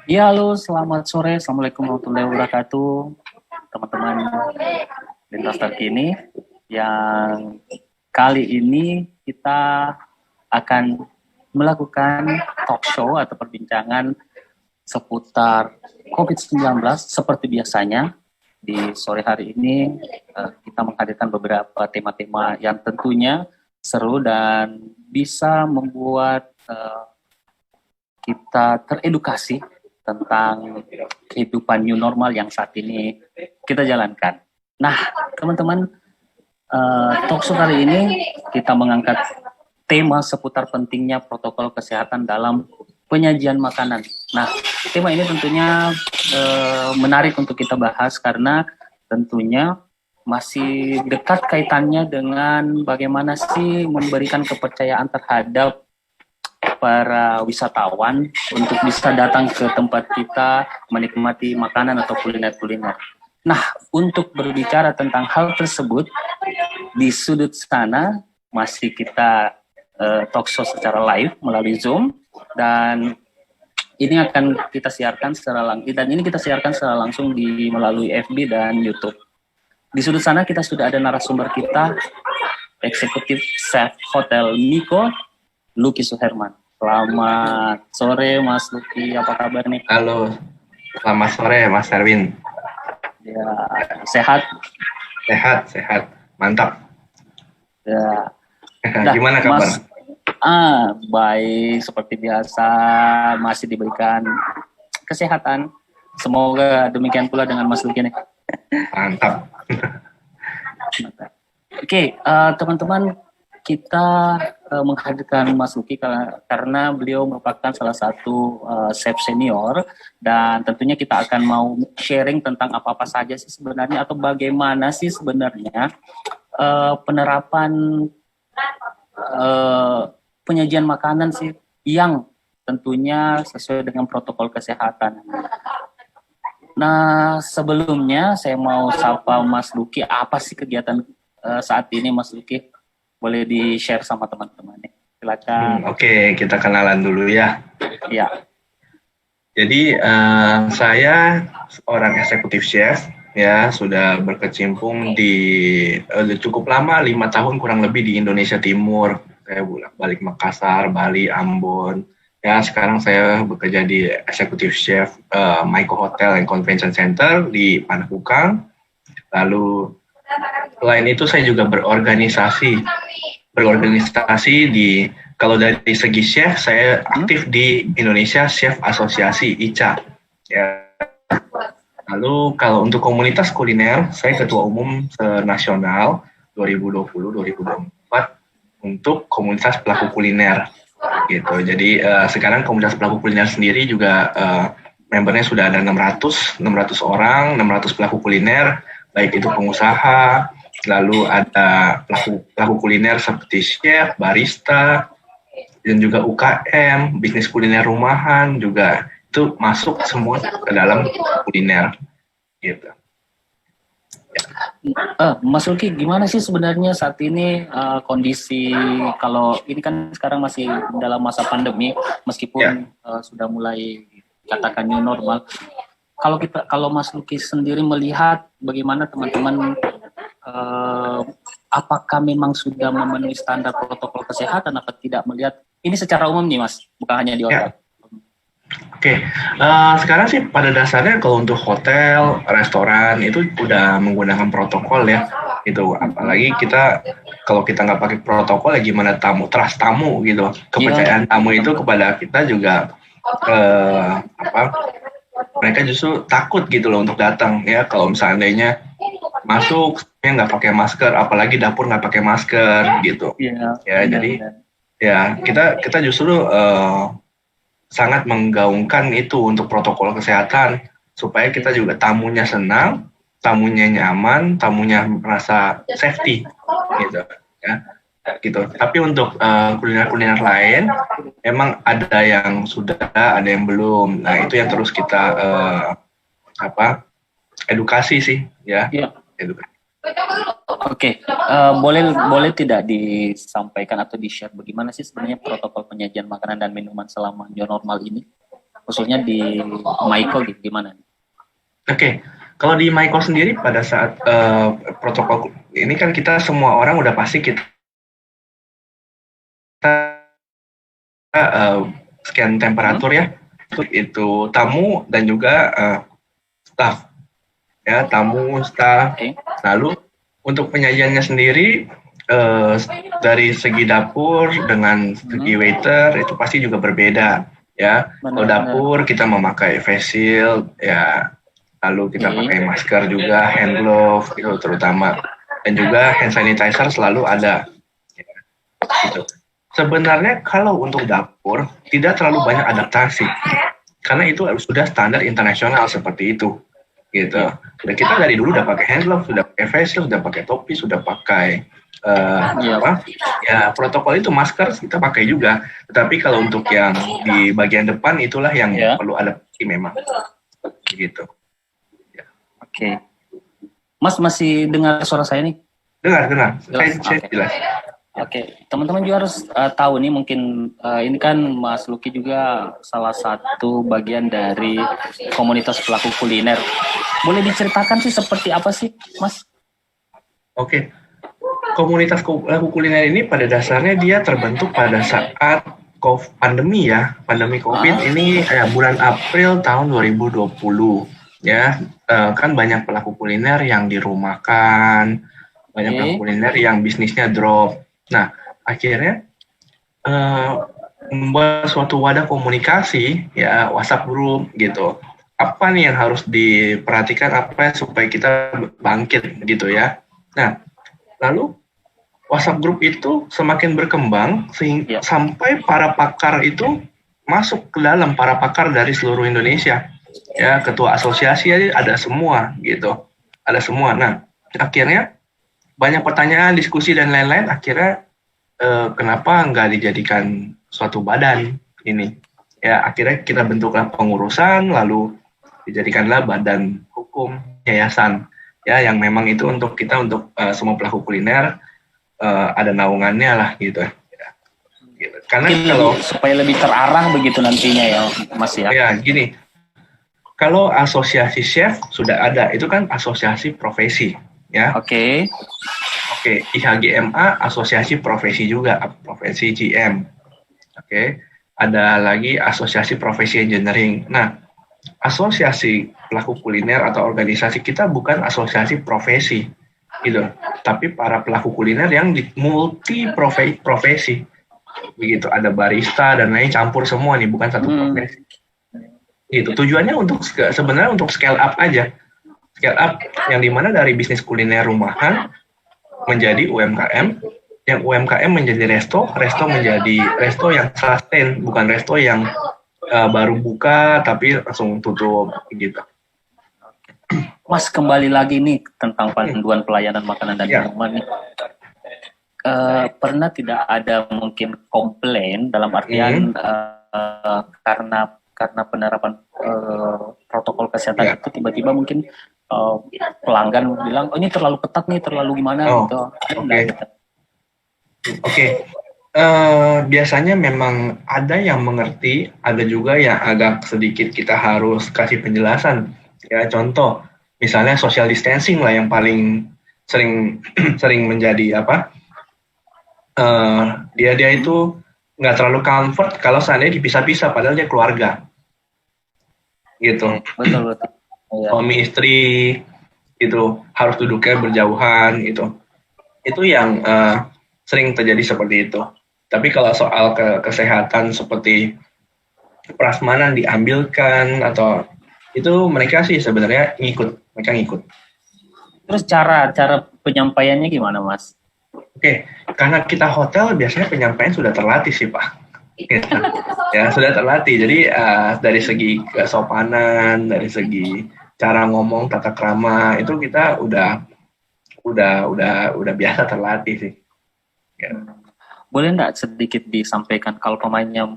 Ya, halo, selamat sore. Assalamualaikum warahmatullahi wabarakatuh. Teman-teman lintas terkini yang kali ini kita akan melakukan talk show atau perbincangan seputar COVID-19 seperti biasanya. Di sore hari ini kita menghadirkan beberapa tema-tema yang tentunya seru dan bisa membuat kita teredukasi tentang kehidupan new normal yang saat ini kita jalankan. Nah, teman-teman, talkshow kali ini kita mengangkat tema seputar pentingnya protokol kesehatan dalam penyajian makanan. Nah, tema ini tentunya menarik untuk kita bahas karena tentunya masih dekat kaitannya dengan bagaimana sih memberikan kepercayaan terhadap para wisatawan untuk bisa datang ke tempat kita menikmati makanan atau kuliner-kuliner. Nah, untuk berbicara tentang hal tersebut, di sudut sana masih kita talk show secara live melalui Zoom, dan ini akan kita siarkan secara langsung di melalui FB dan YouTube. Di sudut sana kita sudah ada narasumber kita, Eksekutif Chef Hotel Miko, Lucky Suherman. Selamat sore Mas Lucky, apa kabar nih? Halo, selamat sore Mas Erwin. Ya, sehat? Sehat, mantap. Ya. Gimana kabar? Mas, baik, seperti biasa, masih diberikan kesehatan. Semoga demikian pula dengan Mas Lucky nih. Mantap. Oke, teman-teman, kita menghadirkan Mas Lucky karena beliau merupakan salah satu chef senior, dan tentunya kita akan mau sharing tentang apa-apa saja sih sebenarnya atau bagaimana sih sebenarnya penerapan penyajian makanan sih yang tentunya sesuai dengan protokol kesehatan. Nah, sebelumnya saya mau sapa Mas Lucky, apa sih kegiatan saat ini Mas Lucky? Boleh di-share sama teman-teman nih. Silakan. Oke, kita kenalan dulu ya. Ya. Jadi saya seorang eksekutif chef ya, sudah berkecimpung di cukup lama, 5 tahun kurang lebih di Indonesia Timur. Saya balik Makassar, Bali, Ambon. Ya, sekarang saya bekerja di eksekutif chef Maiko Hotel and Convention Center di Panakukang. Lalu selain itu saya juga berorganisasi di, kalau dari segi chef saya aktif di Indonesia Chef Asosiasi ICA ya. Lalu kalau untuk komunitas kuliner saya ketua umum nasional 2020-2024 untuk komunitas pelaku kuliner gitu. Jadi sekarang komunitas pelaku kuliner sendiri juga membernya sudah ada 600 orang, 600 pelaku kuliner, baik itu pengusaha, lalu ada pelaku kuliner seperti chef, barista, dan juga UKM, bisnis kuliner rumahan juga itu masuk semua ke dalam kuliner gitu. Mas Lucky, gimana sih sebenarnya saat ini kondisi, kalau ini kan sekarang masih dalam masa pandemi, meskipun sudah mulai katakan new normal. Kalau Mas Lucky sendiri melihat bagaimana teman-teman, apakah memang sudah memenuhi standar protokol kesehatan atau tidak, melihat ini secara umum nih Mas, bukan hanya di hotel. Oke, sekarang sih pada dasarnya kalau untuk hotel, restoran itu udah menggunakan protokol ya, itu apalagi kalau kita nggak pakai protokol ya gimana trust tamu gitu, kepercayaan tamu itu kepada kita juga mereka justru takut gitu loh untuk datang ya, kalau misalnya masuk nggak pakai masker, apalagi dapur nggak pakai masker gitu. Jadi ya kita justru sangat menggaungkan itu untuk protokol kesehatan supaya kita juga tamunya senang, tamunya nyaman, tamunya merasa safety gitu ya. Gitu. Tapi untuk kuliner-kuliner lain memang ada yang sudah, ada yang belum. Nah, itu yang terus kita edukasi sih ya. Edukasi. Oke, boleh tidak disampaikan atau di-share bagaimana sih sebenarnya protokol penyajian makanan dan minuman selama new normal ini? khususnya di Maiko gitu gimana? Oke, kalau di Maiko sendiri pada saat protokol ini kan kita semua orang udah pasti kita scan temperatur ya, itu tamu dan juga staff ya, tamu staff. Lalu untuk penyajiannya sendiri dari segi dapur dengan segi waiter itu pasti juga berbeda ya. Kalau dapur kita memakai face shield ya, lalu kita pakai masker juga, hand glove itu terutama, dan juga hand sanitizer selalu ada ya, gitu. Sebenarnya kalau untuk dapur tidak terlalu banyak adaptasi karena itu sudah standar internasional seperti itu gitu. Dan kita dari dulu udah pakai hand glove, sudah pakai face shield, sudah pakai topi, sudah pakai ya protokol itu, masker kita pakai juga. Tetapi kalau untuk yang di bagian depan itulah yang perlu adaptasi memang gitu. Oke. Mas masih dengar suara saya nih? Dengar. Saya jelas. Oke, teman-teman juga harus tahu nih, mungkin ini kan Mas Lucky juga salah satu bagian dari komunitas pelaku kuliner. Boleh diceritakan sih seperti apa sih, Mas? Oke, komunitas pelaku kuliner ini pada dasarnya dia terbentuk pada saat pandemi ya, pandemi COVID ini bulan April tahun 2020 ya, kan banyak pelaku kuliner yang dirumahkan, banyak pelaku kuliner yang bisnisnya drop. Nah, akhirnya membuat suatu wadah komunikasi ya, WhatsApp group gitu. Apa nih yang harus diperhatikan apa supaya kita bangkit gitu ya. Nah, lalu WhatsApp group itu semakin berkembang sehingga sampai para pakar itu masuk ke dalam, para pakar dari seluruh Indonesia. Ya, ketua asosiasi ada semua gitu. Ada semua. Nah, akhirnya banyak pertanyaan, diskusi dan lain-lain, akhirnya kenapa nggak dijadikan suatu badan ini? Ya, akhirnya kita bentuklah pengurusan, lalu dijadikanlah badan hukum yayasan. Ya, yang memang itu untuk kita, untuk semua pelaku kuliner ada naungannya lah gitu. Ya, gitu. Karena kalau supaya lebih terarah begitu nantinya ya, Mas ya. Ya, gini. Kalau asosiasi chef sudah ada, itu kan asosiasi profesi, ya. Oke, IHGMA asosiasi profesi juga, profesi GM. Oke, ada lagi asosiasi profesi engineering. Nah, asosiasi pelaku kuliner atau organisasi kita bukan asosiasi profesi, gitu. Tapi para pelaku kuliner yang multi profesi, begitu. Ada barista dan lain, campur semua nih, bukan satu profesi. Gitu. Tujuannya sebenarnya untuk scale up aja, scale up yang dimana dari bisnis kuliner rumahan menjadi UMKM, yang UMKM menjadi resto menjadi resto yang sustain, bukan resto yang baru buka tapi langsung tutup gitu. Mas, kembali lagi nih tentang panduan pelayanan makanan dan minuman nih. Pernah tidak ada mungkin komplain dalam artian karena penerapan protokol kesehatan itu tiba-tiba mungkin pelanggan bilang, oh ini terlalu ketat nih, terlalu gimana gitu. Oke. Biasanya memang ada yang mengerti, ada juga yang agak sedikit kita harus kasih penjelasan. Ya, contoh, misalnya social distancing lah yang paling sering menjadi apa? Dia itu nggak terlalu comfort kalau seandainya dipisah-pisah, padahal dia keluarga. Gitu. Betul. Suami istri itu harus duduknya berjauhan gitu. Itu yang sering terjadi seperti itu. Tapi kalau soal kesehatan seperti prasmanan diambilkan atau itu mereka sih sebenarnya mereka ngikut. Terus cara penyampaiannya gimana, Mas? Oke, karena kita hotel biasanya penyampaian sudah terlatih sih, Pak. Ya, sudah terlatih. Jadi dari segi kesopanan, dari segi cara ngomong, tata krama itu kita udah biasa terlatih sih. Ya. Boleh nggak sedikit disampaikan kalau pemainnya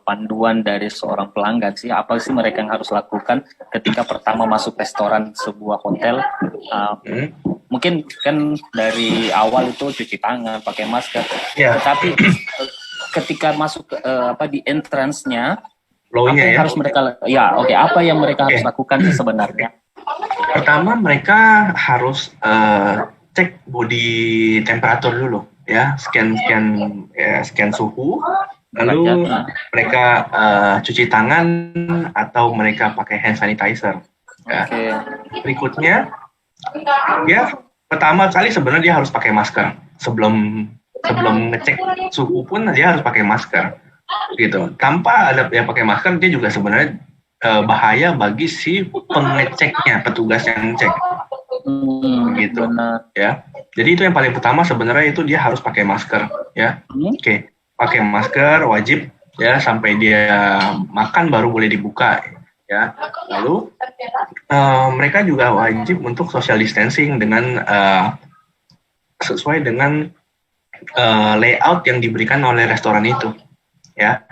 panduan dari seorang pelanggan sih, apa sih mereka yang harus lakukan ketika pertama masuk restoran sebuah hotel? Mungkin kan dari awal itu cuci tangan, pakai masker, tetapi ketika masuk di entrance-nya law-nya ya. Harus mereka, apa yang mereka harus lakukan sih sebenarnya? Pertama mereka harus cek body temperature dulu ya, scan suhu, lalu mereka cuci tangan atau mereka pakai hand sanitizer. Ya. Berikutnya, ya pertama kali sebenarnya dia harus pakai masker sebelum ngecek suhu pun dia harus pakai masker gitu. Tanpa ada ya pakai masker dia juga sebenarnya bahaya bagi si pengeceknya, petugas yang cek gitu ya. Jadi itu yang paling pertama sebenarnya itu dia harus pakai masker ya. Oke, pakai masker wajib ya sampai dia makan baru boleh dibuka ya. Lalu mereka juga wajib untuk social distancing dengan sesuai dengan layout yang diberikan oleh restoran itu ya.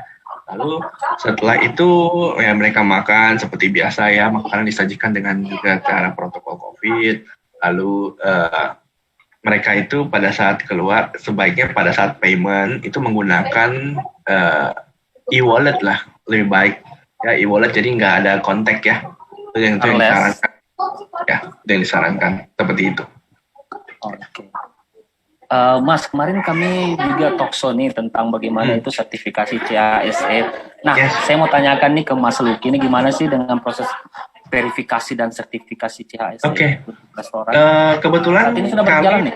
Lalu setelah itu ya mereka makan seperti biasa ya, makanan disajikan dengan juga cara protokol COVID. Lalu mereka itu pada saat keluar sebaiknya pada saat payment itu menggunakan e-wallet lah, lebih baik ya, e-wallet jadi nggak ada kontak ya. Itu yang disarankan ya, yang disarankan seperti itu. Oke. Mas, kemarin kami juga talkshow nih tentang bagaimana itu sertifikasi CASE. Nah, saya mau tanyakan nih ke Mas Luki, ini gimana sih dengan proses verifikasi dan sertifikasi CASE? Oke. Restoran? Kebetulan saat ini sudah berjalan nih?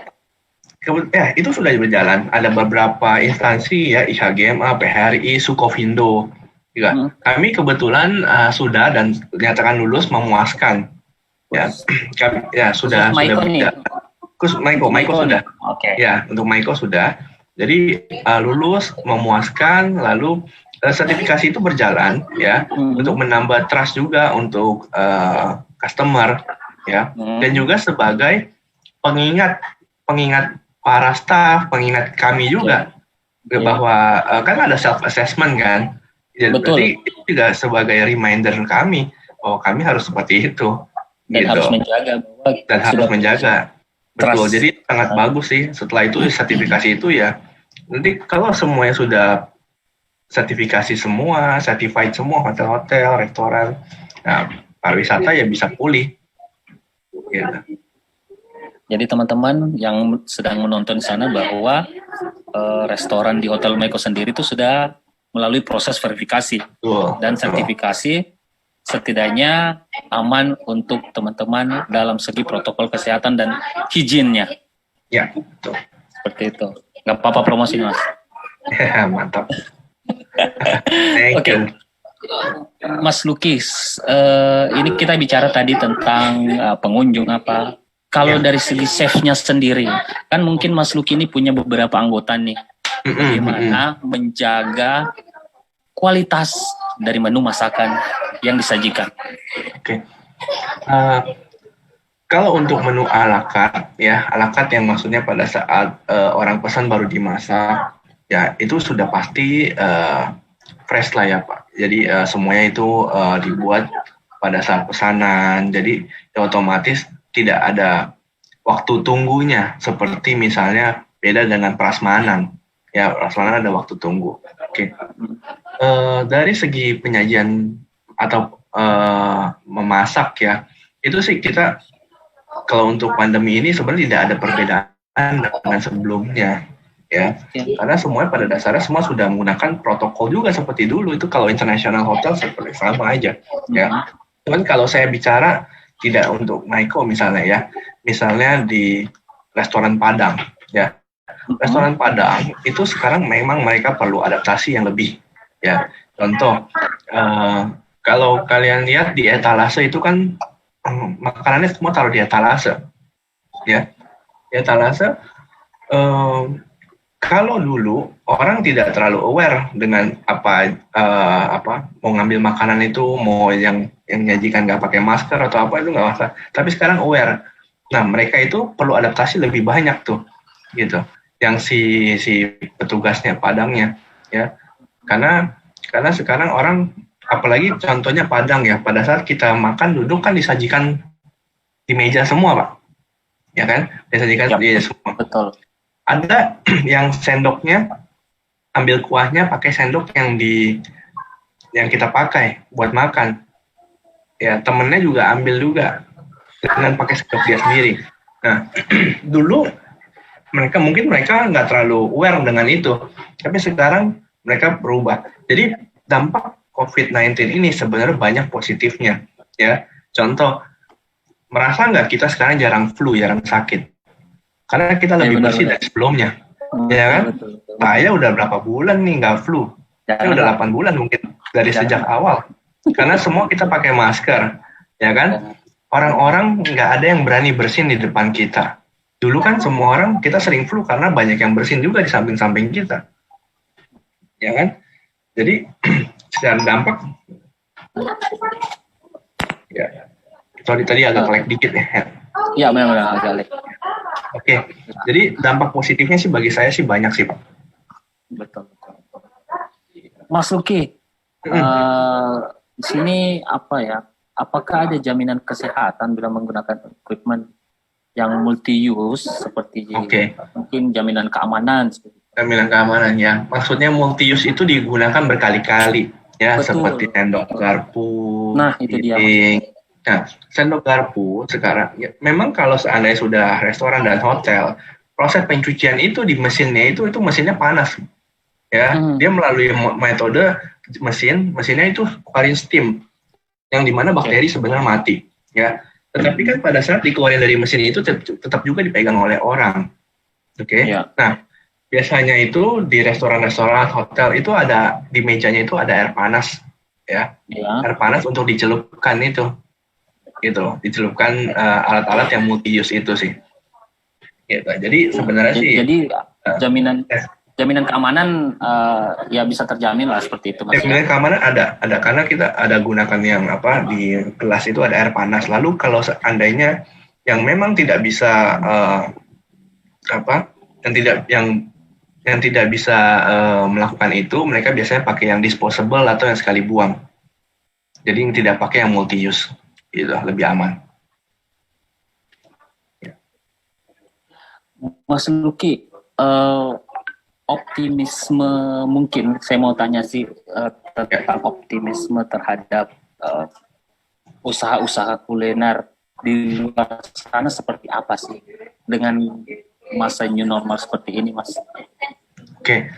Itu sudah berjalan. Ada beberapa instansi ya, IHGMA, PHRI, Sukovindo. Juga. Kami kebetulan sudah dan dinyatakan lulus memuaskan. Ya, sudah berjalan. Maiko sudah. Ya, untuk Maiko sudah. Jadi lulus memuaskan, lalu sertifikasi itu berjalan ya untuk menambah trust juga untuk customer ya, dan juga sebagai pengingat para staff, pengingat kami juga bahwa kan ada self assessment kan. Jadi itu juga sebagai reminder kami bahwa kami harus seperti itu. Dan harus menjaga. Betul, jadi sangat bagus sih. Setelah itu sertifikasi itu ya, nanti kalau semuanya sudah sertifikasi semua, certified semua, hotel-hotel, restoran, nah pariwisata ya bisa pulih. Gitu. Jadi teman-teman yang sedang menonton di sana bahwa restoran di Hotel Maiko sendiri itu sudah melalui proses verifikasi dan sertifikasi. Setidaknya aman untuk teman-teman dalam segi protokol kesehatan dan higiennya. Ya, betul. Seperti itu. Nggak apa-apa promosi, Mas. Ya, mantap. Oke. Mas Lukis, ini kita bicara tadi tentang pengunjung apa. Kalau dari segi chefnya sendiri, kan mungkin Mas Luki ini punya beberapa anggota nih. Bagaimana menjaga kualitas dari menu masakan yang disajikan. Oke. Kalau untuk menu ala carte ya, ala carte yang maksudnya pada saat orang pesan baru dimasak, ya itu sudah pasti fresh lah ya Pak. Jadi semuanya itu dibuat pada saat pesanan. Jadi ya, otomatis tidak ada waktu tunggunya seperti misalnya beda dengan prasmanan. Ya, prasmanan ada waktu tunggu. Oke. Dari segi penyajian atau memasak ya, itu sih kita kalau untuk pandemi ini sebenarnya tidak ada perbedaan dengan sebelumnya ya, karena semuanya pada dasarnya semua sudah menggunakan protokol juga seperti dulu. Itu kalau international hotel seperti sama aja ya. Cuman kalau saya bicara tidak untuk Maiko misalnya ya, misalnya di restoran Padang ya, restoran Padang itu sekarang memang mereka perlu adaptasi yang lebih ya. Contoh, kalau kalian lihat di etalase itu kan makanannya semua taruh di etalase, ya. Di etalase, kalau dulu orang tidak terlalu aware dengan apa mau ngambil makanan itu, mau yang nyajikan nggak pakai masker atau apa itu nggak masalah. Tapi sekarang aware. Nah mereka itu perlu adaptasi lebih banyak tuh, gitu. Yang si petugasnya Padangnya, ya. Karena sekarang orang, apalagi contohnya Padang ya, pada saat kita makan duduk kan disajikan di meja semua Pak, ya kan, disajikan di semua. Betul. Ada yang sendoknya ambil kuahnya pakai sendok yang yang kita pakai buat makan. Ya, temennya juga ambil juga dengan pakai sendok dia sendiri. Nah, dulu mungkin mereka nggak terlalu aware dengan itu, tapi sekarang mereka berubah. Jadi dampak COVID-19 ini sebenarnya banyak positifnya, ya. Contoh, merasa nggak kita sekarang jarang flu, jarang sakit, karena kita lebih bersih dari sebelumnya, ya kan? Saya udah berapa bulan nih nggak flu, saya udah 8 bulan mungkin dari sejak awal, karena semua kita pakai masker, ya kan? Orang-orang nggak ada yang berani bersin di depan kita. Dulu kan semua orang kita sering flu karena banyak yang bersin juga di samping-samping kita, ya kan? Jadi secara dampak, ya, sorry tadi agak lag dikit ya. Iya benar-benar agak lag. Oke, jadi dampak positifnya sih bagi saya sih banyak sih Pak. Betul. Mas Luki, di sini apa ya? Apakah ada jaminan kesehatan bila menggunakan equipment yang multi-use seperti mungkin jaminan keamanan? Jaminan keamanan ya, maksudnya multi-use itu digunakan berkali-kali ya. Betul. Seperti sendok garpu. Nah itu dia. Nah, sendok garpu sekarang ya, memang kalau seandainya sudah restoran dan hotel, proses pencucian itu di mesinnya itu mesinnya panas ya. Dia melalui metode mesinnya itu keluarin steam yang dimana bakteri sebenarnya mati ya. Tetapi kan pada saat dikeluarin dari mesin itu tetap juga dipegang oleh orang. Oke. Nah, biasanya itu di restoran-restoran hotel itu ada di mejanya itu ada air panas ya. Air panas untuk dicelupkan itu gitu, dicelupkan alat-alat yang multi use itu sih gitu. Jadi sebenarnya jaminan keamanan ya bisa terjamin lah seperti itu Mas. Jaminan keamanan ada karena kita ada gunakan yang di gelas itu ada air panas. Lalu kalau seandainya yang memang tidak bisa yang tidak bisa melakukan itu, mereka biasanya pakai yang disposable atau yang sekali buang. Jadi yang tidak pakai yang multi use, itu lebih aman. Mas Luki, optimisme mungkin saya mau tanya sih tentang optimisme terhadap usaha-usaha kuliner di luar sana seperti apa sih dengan masa new normal seperti ini, Mas? Oke.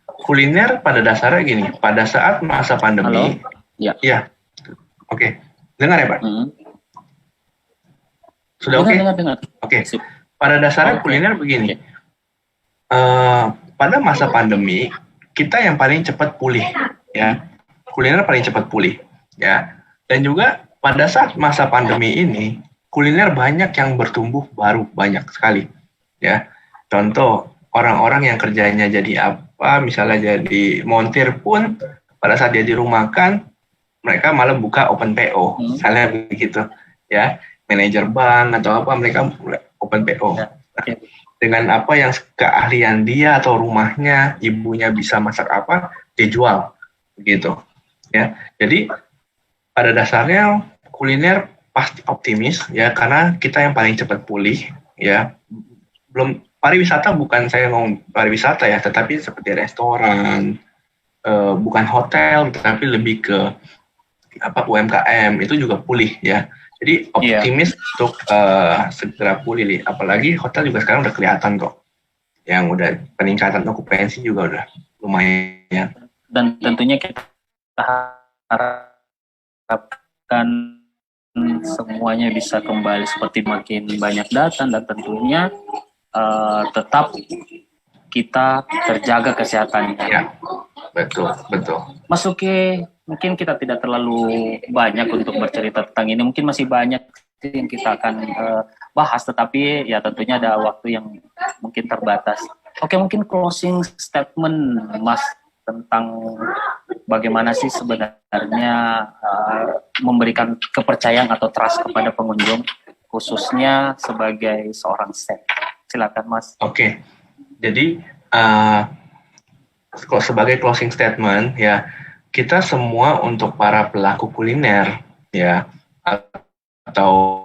Kuliner pada dasarnya gini, pada saat masa pandemi. Halo? Ya. Iya. Oke. Dengar ya, Pak? Sudah oke? Dengar. Oke. Pada dasarnya kuliner begini. Pada masa pandemi, kita yang paling cepat pulih, ya. Kuliner paling cepat pulih, ya. Dan juga pada saat masa pandemi ini, kuliner banyak yang bertumbuh baru, banyak sekali, ya. Contoh, orang-orang yang kerjanya jadi apa, misalnya jadi montir pun, pada saat dia dirumahkan, mereka malah buka open PO, misalnya begitu, ya. Manajer bank atau apa, mereka open PO. Dengan apa yang keahlian dia atau rumahnya, ibunya bisa masak apa, dijual, begitu, ya. Jadi pada dasarnya kuliner pasti optimis, ya, karena kita yang paling cepat pulih, ya. Belum pariwisata, bukan saya ngomong pariwisata ya, tetapi seperti restoran, bukan hotel, tetapi lebih ke UMKM itu juga pulih, ya. Jadi optimis untuk segera pulih, apalagi hotel juga sekarang udah kelihatan kok, yang udah peningkatan okupansi juga udah lumayan. Dan tentunya kita harapkan semuanya bisa kembali seperti makin banyak datang, dan tentunya tetap kita terjaga kesehatannya. Ya, betul. Mas Luki, mungkin kita tidak terlalu banyak untuk bercerita tentang ini. Mungkin masih banyak yang kita akan bahas, tetapi ya tentunya ada waktu yang mungkin terbatas. Oke, mungkin closing statement Mas tentang bagaimana sih sebenarnya memberikan kepercayaan atau trust kepada pengunjung, khususnya sebagai seorang chef. Silakan Mas. Oke. Jadi sebagai closing statement ya, kita semua untuk para pelaku kuliner ya, atau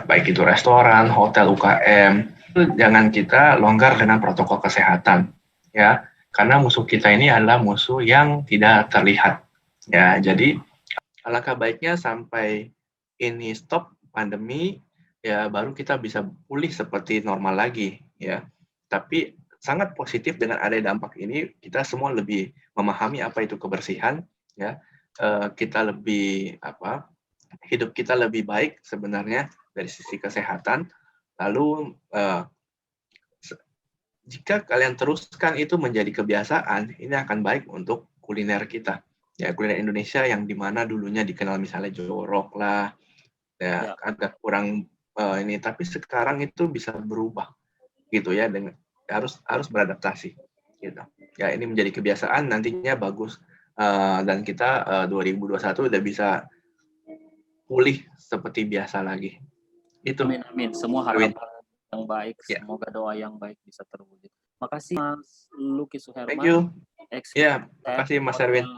baik itu restoran, hotel, UKM, itu jangan kita longgar dengan protokol kesehatan ya. karena musuh kita ini adalah musuh yang tidak terlihat. Ya, jadi alangkah baiknya sampai ini stop pandemi, ya baru kita bisa pulih seperti normal lagi, ya. Tapi sangat positif dengan ada dampak ini, kita semua lebih memahami apa itu kebersihan, ya. Kita lebih hidup kita lebih baik sebenarnya dari sisi kesehatan. Lalu jika kalian teruskan itu menjadi kebiasaan, ini akan baik untuk kuliner kita. Ya, kuliner Indonesia yang dimana dulunya dikenal misalnya jorok lah, ya agak kurang ini, tapi sekarang itu bisa berubah gitu ya, dengan harus beradaptasi gitu. Ya, ini menjadi kebiasaan, nantinya bagus, dan kita 2021 udah bisa pulih seperti biasa lagi. Itu. Amin, amin. Semua harapan yang baik, semoga doa yang baik bisa terwujud. Makasih Mas Lucky Suherman. Thank you. Ya, makasih Mas Erwin.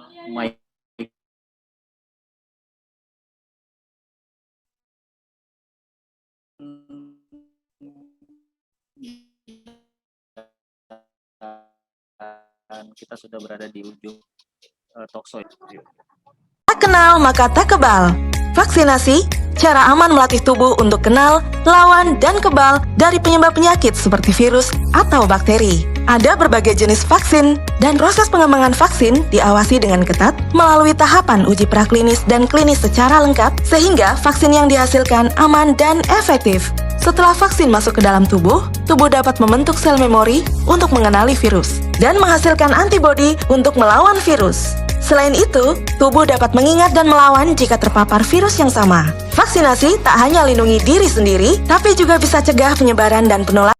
Dan kita sudah berada di ujung talkshow. Tak kenal maka tak kebal. Vaksinasi, cara aman melatih tubuh untuk kenal, lawan, dan kebal dari penyebab penyakit seperti virus atau bakteri. Ada berbagai jenis vaksin, dan proses pengembangan vaksin diawasi dengan ketat melalui tahapan uji praklinis dan klinis secara lengkap, sehingga vaksin yang dihasilkan aman dan efektif. Setelah vaksin masuk ke dalam tubuh dapat membentuk sel memori untuk mengenali virus dan menghasilkan antibodi untuk melawan virus. Selain itu, tubuh dapat mengingat dan melawan jika terpapar virus yang sama. Vaksinasi tak hanya lindungi diri sendiri, tapi juga bisa cegah penyebaran dan penularan.